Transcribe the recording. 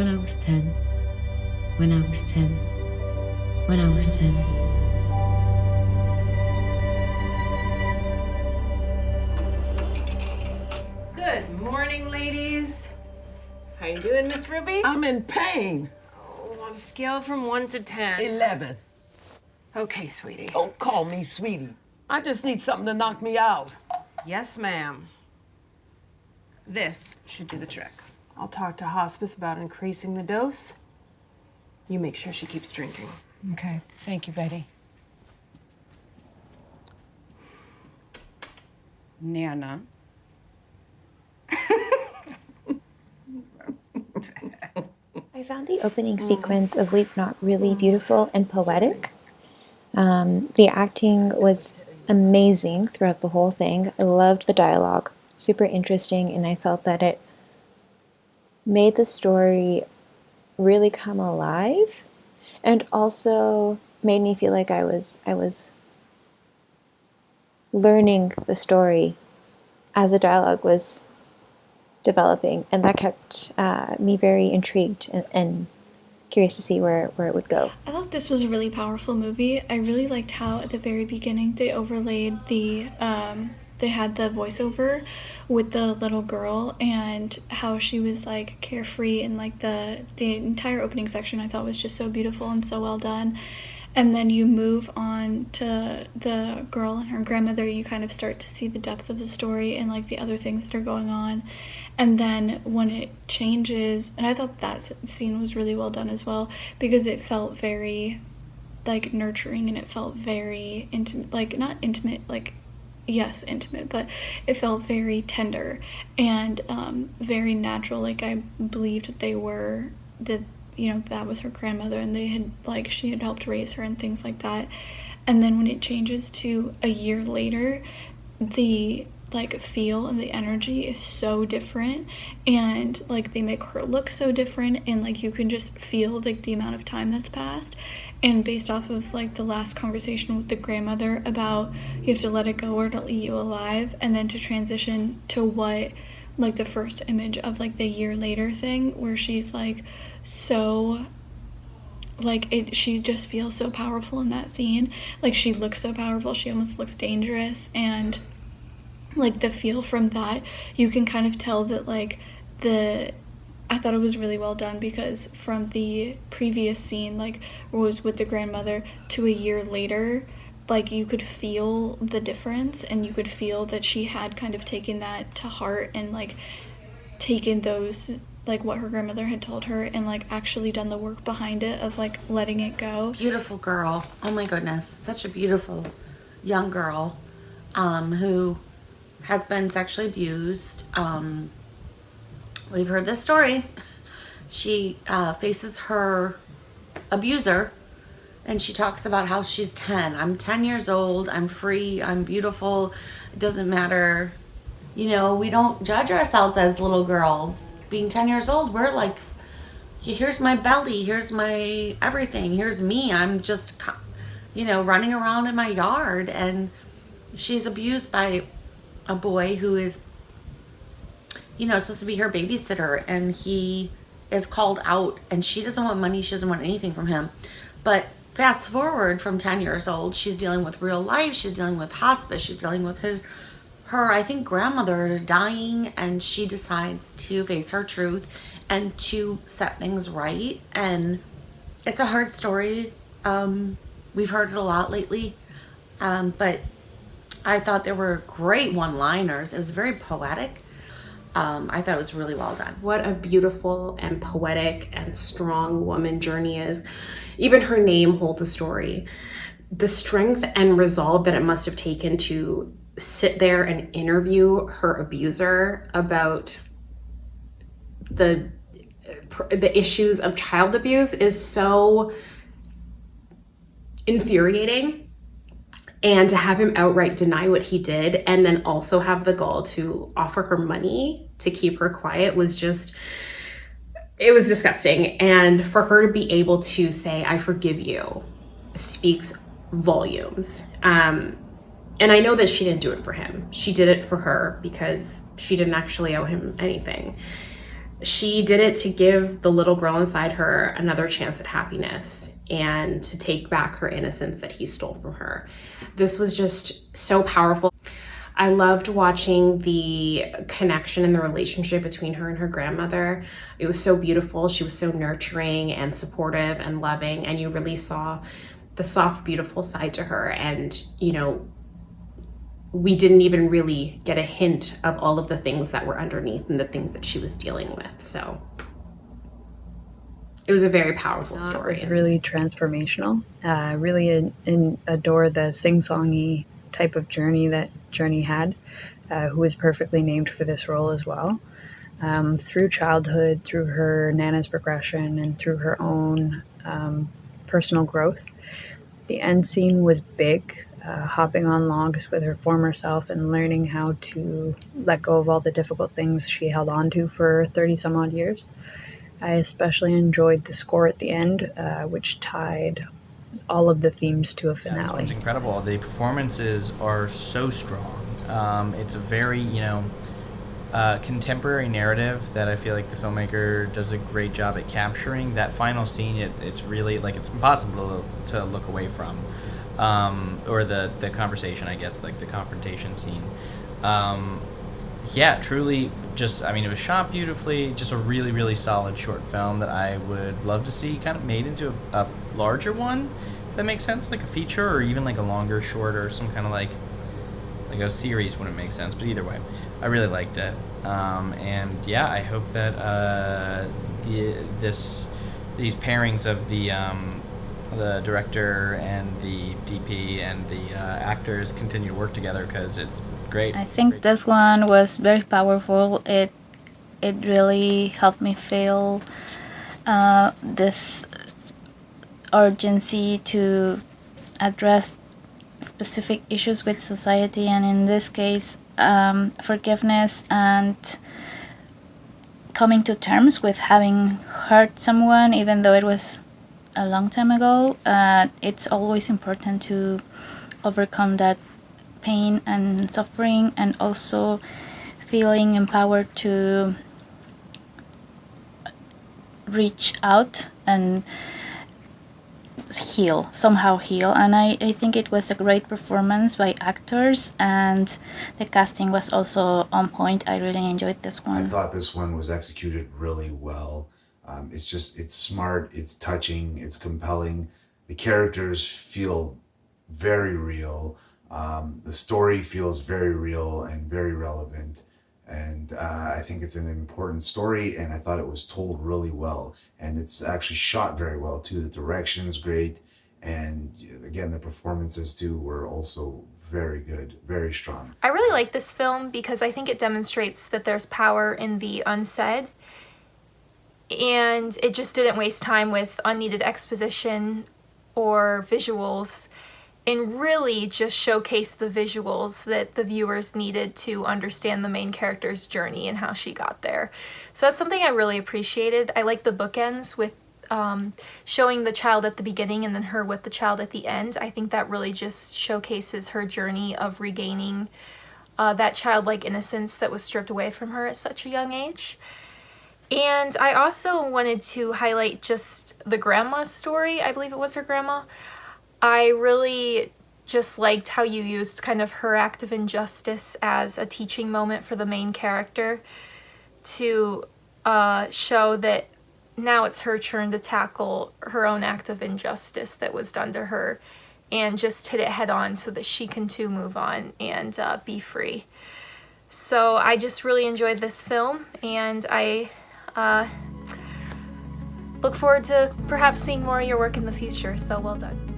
When I was 10. When I was 10. When I was 10. Good morning, ladies. How you doing, Miss Ruby? I'm in pain. Oh, on a scale from 1 to 10. 11. Okay, sweetie. Don't call me sweetie. I just need something to knock me out. Yes, ma'am. This should do the trick. I'll talk to hospice about increasing the dose. You make sure she keeps drinking. Okay. Thank you, Betty. Nana. I found the opening sequence of Weep Not really beautiful and poetic. The acting was amazing throughout the whole thing. I loved the dialogue, super interesting, and I felt that it made the story really come alive, and also made me feel like I was learning the story as the dialogue was developing, and that kept me very intrigued and curious to see where it would go. I thought this was a really powerful movie. I really liked how at the very beginning they overlaid they had the voiceover with the little girl and how she was like carefree, and like the entire opening section I thought was just so beautiful and so well done. And then you move on to the girl and her grandmother, you kind of start to see the depth of the story and like the other things that are going on. And then when it changes, and I thought that scene was really well done as well, because it felt very like nurturing, and it felt very intimate, like not intimate, like yes, intimate, but it felt very tender and very natural. Like I believed that they were, that you know, that was her grandmother, and they had, like, she had helped raise her and things like that. And then when it changes to a year later, the like feel and the energy is so different, and like they make her look so different, and like you can just feel like the amount of time that's passed. And based off of like the last conversation with the grandmother about you have to let it go or it'll eat you alive, and then to transition to what like the first image of like the year later thing where she's like so like it, she just feels so powerful in that scene. Like she looks so powerful, she almost looks dangerous, and like the feel from that, you can kind of tell that like I thought it was really well done, because from the previous scene, like was with the grandmother, to a year later, like you could feel the difference, and you could feel that she had kind of taken that to heart and like taken those, like what her grandmother had told her, and like actually done the work behind it of like letting it go. Beautiful girl. Oh my goodness. Such a beautiful young girl who has been sexually abused. We've heard this story. She faces her abuser, and she talks about how she's 10. I'm 10 years old. I'm free. I'm beautiful. It doesn't matter. You know, we don't judge ourselves as little girls. Being 10 years old, we're like, here's my belly. Here's my everything. Here's me. I'm just, you know, running around in my yard. And she's abused by a boy who is, you know, supposed to be her babysitter. And he is called out, and she doesn't want money. She doesn't want anything from him. But fast forward from 10 years old, she's dealing with real life. She's dealing with hospice. She's dealing with her I think, grandmother dying, and she decides to face her truth and to set things right. And it's a hard story. We've heard it a lot lately. But I thought there were great one-liners. It was very poetic. I thought it was really well done. What a beautiful and poetic and strong woman Journey is. Even her name holds a story. The strength and resolve that it must have taken to sit there and interview her abuser about the issues of child abuse is so infuriating. And to have him outright deny what he did, and then also have the gall to offer her money to keep her quiet, was just, it was disgusting. And for her to be able to say, I forgive you, speaks volumes. And I know that she didn't do it for him. She did it for her, because she didn't actually owe him anything. she did it to give the little girl inside her another chance at happiness and to take back her innocence that he stole from her. This was just so powerful. I loved watching the connection and the relationship between her and her grandmother. It was so beautiful. She was so nurturing and supportive and loving, and you really saw the soft, beautiful side to her. And, you know, we didn't even really get a hint of all of the things that were underneath and the things that she was dealing with. So it was a very powerful story. It was really transformational. I really adore the sing-songy type of journey that Journey had, who was perfectly named for this role as well. Through childhood, through her Nana's progression, and through her own personal growth. The end scene was big, hopping on logs with her former self and learning how to let go of all the difficult things she held on to for 30 some odd years. I especially enjoyed the score at the end, which tied all of the themes to a finale. Yeah, this one's incredible. The performances are so strong. It's a very, contemporary narrative that I feel like the filmmaker does a great job at capturing. That final scene, it's really, like, it's impossible to look away from. Or the conversation, I guess, like the confrontation scene. Yeah, truly just, I mean, it was shot beautifully, just a really, really solid short film that I would love to see kind of made into a larger one, if that makes sense, like a feature or even like a longer short or some kind of like a series wouldn't make sense, but either way, I really liked it. And yeah, I hope that these pairings of the director and the DP and the actors continue to work together because it's great. I think this one was very powerful. It really helped me feel this urgency to address specific issues with society, and in this case, forgiveness and coming to terms with having hurt someone, even though it was a long time ago. It's always important to overcome that pain and suffering, and also feeling empowered to reach out and somehow heal. And I think it was a great performance by actors, and the casting was also on point. I really enjoyed this one. I thought this one was executed really well. It's smart, it's touching, it's compelling. The characters feel very real. The story feels very real and very relevant. And I think it's an important story, and I thought it was told really well. And it's actually shot very well too. The direction is great. And again, the performances too were also very good, very strong. I really like this film because I think it demonstrates that there's power in the unsaid. And it just didn't waste time with unneeded exposition or visuals, and really just showcase the visuals that the viewers needed to understand the main character's journey and how she got there. So that's something I really appreciated. I like the bookends with showing the child at the beginning and then her with the child at the end. I think that really just showcases her journey of regaining that childlike innocence that was stripped away from her at such a young age. And I also wanted to highlight just the grandma's story. I believe it was her grandma. I really just liked how you used kind of her act of injustice as a teaching moment for the main character to show that now it's her turn to tackle her own act of injustice that was done to her and just hit it head on so that she can too move on and be free. So I just really enjoyed this film, and I look forward to perhaps seeing more of your work in the future. So well done.